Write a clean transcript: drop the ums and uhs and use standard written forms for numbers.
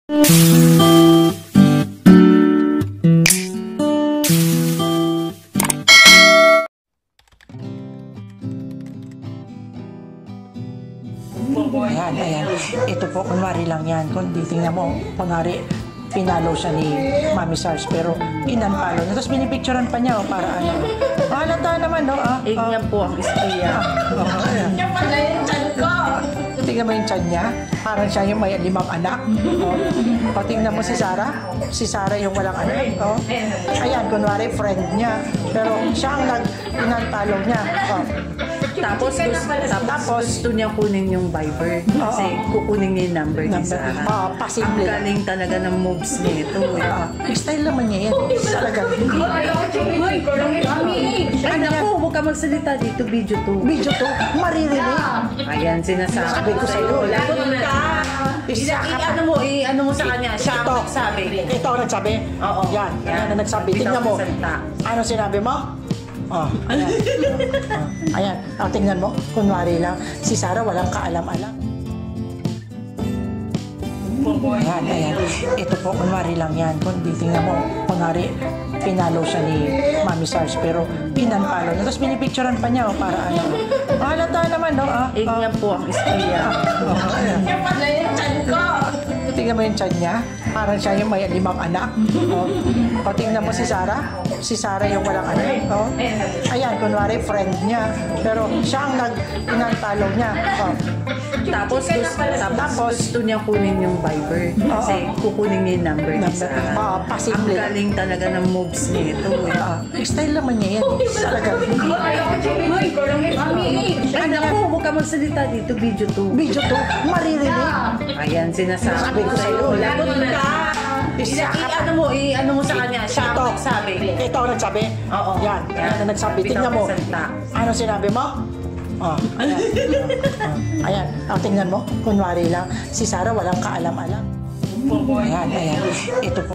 Ayan. Ito po, kunwari lang yan. Kung titingnan mo, kunwari, pinalo siya ni Mami Sars, pero in-unfollow niya. Tapos binipicturean pa niya, para ano. Halata naman, no? Yan po ang istorya. Yan pala yung chan ko. Tingnan mo yung chan niya. Parang siya yung may 5 anak. Tingnan mo si Sarah. Si Sarah yung walang anak. Ayan, kunwari, friend niya. Pero siya ang in-unfollow niya. Tapos gusto niya kunin yung Viber. Kasi kukunin niya yung number ni Sarah. Posible. Ang galing talaga ng moves nito. Style naman niya yan. Talaga. Anak ko, huwag ka magsalita dito. Video to. Video to. Maririnig. Ayan, sinasabi ko sa'yo. Lagot ka. Ano mo sa kanya? Siya ang nagsabi. Ito ang nagsabi? Oo. Yan. Yan ang nagsabi. Tingnan mo. Ano sinabi mo? Ayan. Ayan. Tingnan mo. Kunwari lang. Si Sarah walang kaalam-alam. Ayan. Ito po, kunwari lang yan. Kung tingnan mo, kunwari, pinalo siya ni Mami Sars, pero in-unfollow niya. Tapos binipicturean pa niya, para ano. Halata naman, no? Yan po ang istorya. Yan pala yung chan ko. Tingnan mo yung chan niya. Parang siya yung may 5 anak. Tingnan mo si Sarah. Si Sarah yung walang anak. Ayan, kunwari, friend niya. Pero siya ang in-unfollow niya. Tapos gusto niya kunin yung Viber. Kasi kukunin niya yung number ni Sarah. Posible. Ang galing talaga ng moves nito. Style naman niya yan. Talaga. Anak ko, huwag ka magsalita dito. Video to. Video to. Maririnig. Ayan, sinasabi ko sa'yo. Lagot ka. Ano mo sa kanya? Siya ang nagsabi. Ito ang nagsabi? Oo. Yan. Yan ang nagsabi. Tingnan mo. Ano sinabi mo? Ayan. Ayan. Tingnan mo. Kunwari lang. Si Sarah walang kaalam-alam. Ayan. Ito po.